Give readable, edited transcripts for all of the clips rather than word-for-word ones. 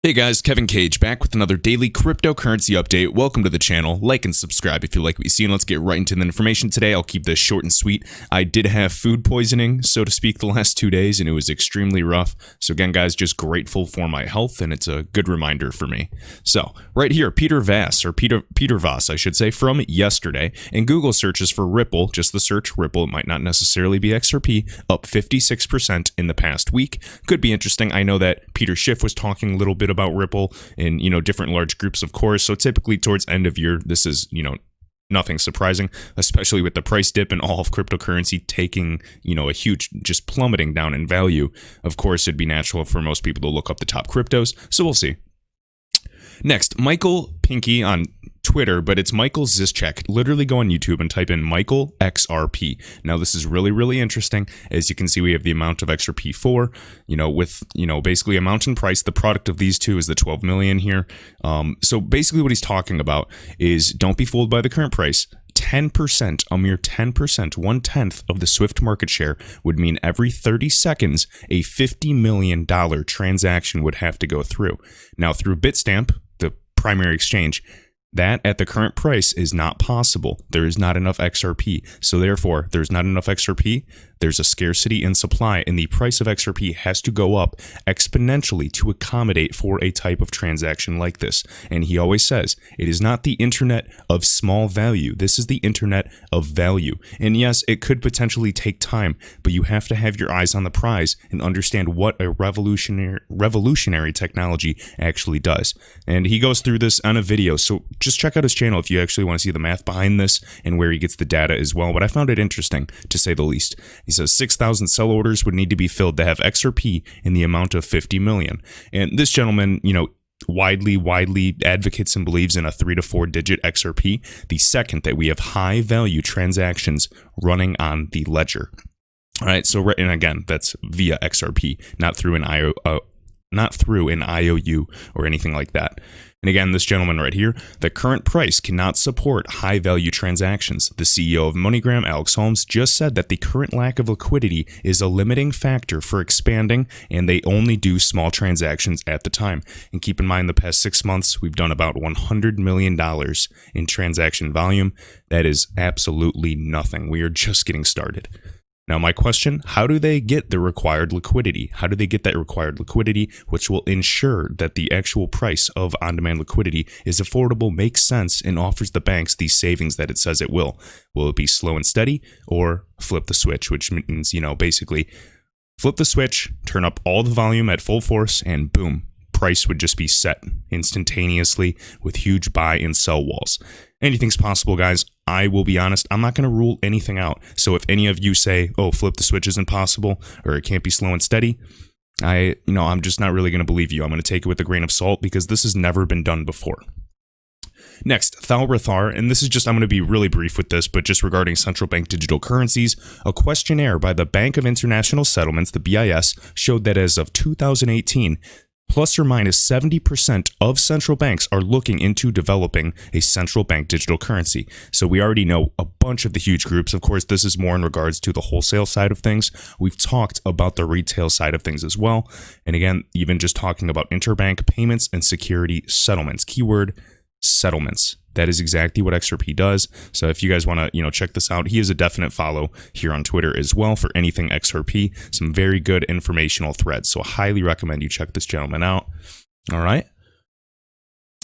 Hey guys, Kevin Cage back with another daily cryptocurrency update. Welcome to the channel. Like and subscribe if you like what you see, and let's get right into the information today. I'll keep this short and sweet. I did have food poisoning, so to speak, the last 2 days, and it was extremely rough. So again, guys, just grateful for my health, and it's a good reminder for me. So right here, Peter Voss, I should say, from yesterday, and Google searches for Ripple, just the search Ripple, it might not necessarily be XRP, up 56% in the past week. Could be interesting. I know that Peter Schiff was talking a little bit about Ripple in, different large groups, of course. So typically towards end of year, this is, nothing surprising, especially with the price dip and all of cryptocurrency taking, a huge, just plummeting down in value. Of course, it'd be natural for most people to look up the top cryptos. So we'll see. Next, Michael Pinky on Twitter, but it's Michael Zischek. Literally go on YouTube and type in Michael XRP. Now, this is really, really interesting. As you can see, we have the amount of XRP4, with, basically amount and price. The product of these two is the 12 million here. So basically what he's talking about is don't be fooled by the current price. 10%, a mere 10%, 1/10 of the Swift market share would mean every 30 seconds, a $50 million transaction would have to go through. Now, through Bitstamp, the primary exchange, that at the current price is not possible. There is not enough XRP. So therefore, there's not enough XRP. There's a scarcity in supply, and the price of XRP has to go up exponentially to accommodate for a type of transaction like this. And he always says, it is not the internet of small value. This is the internet of value. And yes, it could potentially take time, but you have to have your eyes on the prize and understand what a revolutionary technology actually does. And he goes through this on a video, so just check out his channel if you actually want to see the math behind this and where he gets the data as well. But I found it interesting, to say the least. He says 6,000 sell orders would need to be filled to have XRP in the amount of 50 million. And this gentleman, widely advocates and believes in a 3 to 4 digit XRP the second that we have high value transactions running on the ledger. All right, so and again, that's via XRP, not through an IOU or anything like that. And again, this gentleman right here, the current price cannot support high-value transactions. The CEO of MoneyGram, Alex Holmes, just said that the current lack of liquidity is a limiting factor for expanding, and they only do small transactions at the time. And keep in mind, the past 6 months, we've done about $100 million in transaction volume. That is absolutely nothing. We are just getting started. Now, my question, how do they get the required liquidity? How do they get that required liquidity, which will ensure that the actual price of on-demand liquidity is affordable, makes sense, and offers the banks the savings that it says it will? Will it be slow and steady, or flip the switch, which means, basically flip the switch, turn up all the volume at full force, and boom, price would just be set instantaneously with huge buy and sell walls. Anything's possible, guys. I will be honest, I'm not going to rule anything out. So if any of you say, oh, flip the switch isn't possible, or it can't be slow and steady, I'm just not really going to believe you. I'm going to take it with a grain of salt because this has never been done before. Next, Thal Rathar, and this is just, I'm going to be really brief with this, but just regarding central bank digital currencies, a questionnaire by the Bank of International Settlements, the BIS, showed that as of 2018, plus or minus 70% of central banks are looking into developing a central bank digital currency. So we already know a bunch of the huge groups. Of course, this is more in regards to the wholesale side of things. We've talked about the retail side of things as well. And again, even just talking about interbank payments and security settlements. Keyword, settlements. That is exactly what XRP does. So if you guys want to, check this out, he is a definite follow here on Twitter as well for anything XRP. Some very good informational threads. So I highly recommend you check this gentleman out. All right.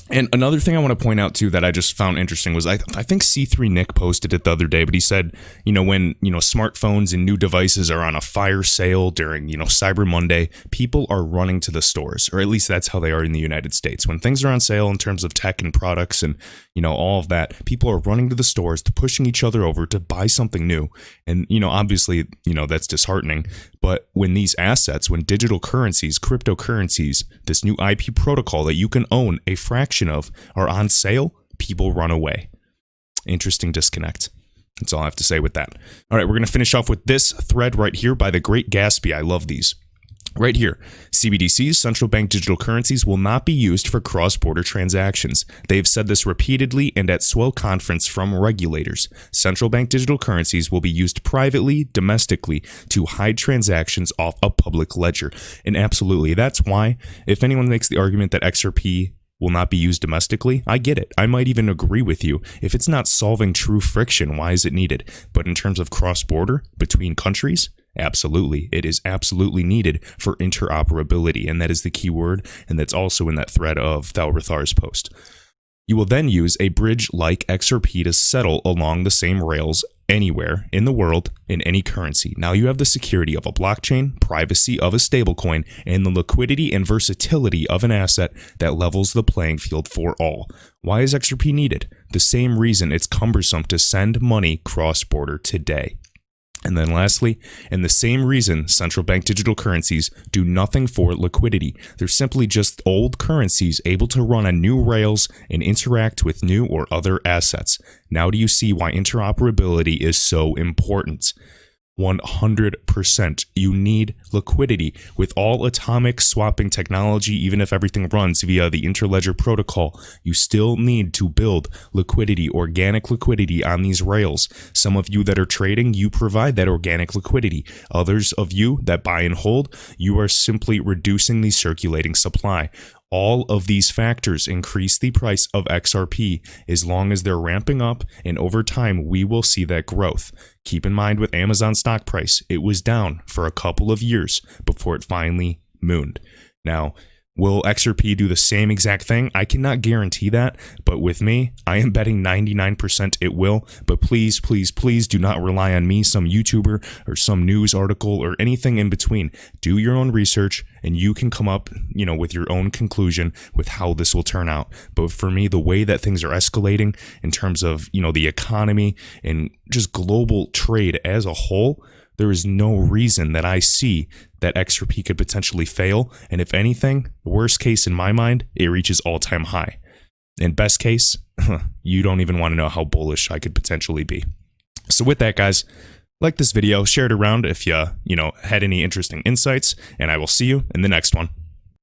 And another thing I want to point out too that I just found interesting was I think C3 Nick posted it the other day, but he said, when, smartphones and new devices are on a fire sale during, Cyber Monday, people are running to the stores, or at least that's how they are in the United States. When things are on sale in terms of tech and products and, all of that, people are running to the stores, to pushing each other over to buy something new. And, obviously, that's disheartening. But when these assets, when digital currencies, cryptocurrencies, this new IP protocol that you can own a fraction of are on sale, people run away. Interesting disconnect. That's all I have to say with that. All right, we're going to finish off with this thread right here by the Great Gatsby. I love these. Right here, CBDCs, central bank digital currencies, will not be used for cross-border transactions. They've said this repeatedly and at swell conference from regulators. Central bank digital currencies will be used privately, domestically, to hide transactions off a public ledger. And absolutely, that's why, if anyone makes the argument that XRP will not be used domestically, I get it. I might even agree with you. If it's not solving true friction, why is it needed? But in terms of cross-border, between countries, absolutely. It is absolutely needed for interoperability, and that is the key word, and that's also in that thread of Thalrathar's post. You will then use a bridge like XRP to settle along the same rails anywhere in the world in any currency. Now you have the security of a blockchain, privacy of a stablecoin, and the liquidity and versatility of an asset that levels the playing field for all. Why is XRP needed? The same reason it's cumbersome to send money cross-border today. And then lastly, and the same reason central bank digital currencies do nothing for liquidity. They're simply just old currencies able to run on new rails and interact with new or other assets. Now do you see why interoperability is so important? 100%. You need liquidity. With all atomic swapping technology, even if everything runs via the interledger protocol, you still need to build liquidity, organic liquidity on these rails. Some of you that are trading, you provide that organic liquidity. Others of you that buy and hold, you are simply reducing the circulating supply. All of these factors increase the price of XRP as long as they're ramping up, and over time we will see that growth. Keep in mind with Amazon's stock price, it was down for a couple of years before it finally mooned. Now, will XRP do the same exact thing? I cannot guarantee that, but with me, I am betting 99% it will. But please, please, please do not rely on me, some YouTuber or some news article or anything in between. Do your own research and you can come up, with your own conclusion with how this will turn out. But for me, the way that things are escalating in terms of, the economy and just global trade as a whole, there is no reason that I see that XRP could potentially fail. And if anything, worst case in my mind, it reaches all-time high. And best case, you don't even want to know how bullish I could potentially be. So with that, guys, like this video, share it around if you had any interesting insights, and I will see you in the next one.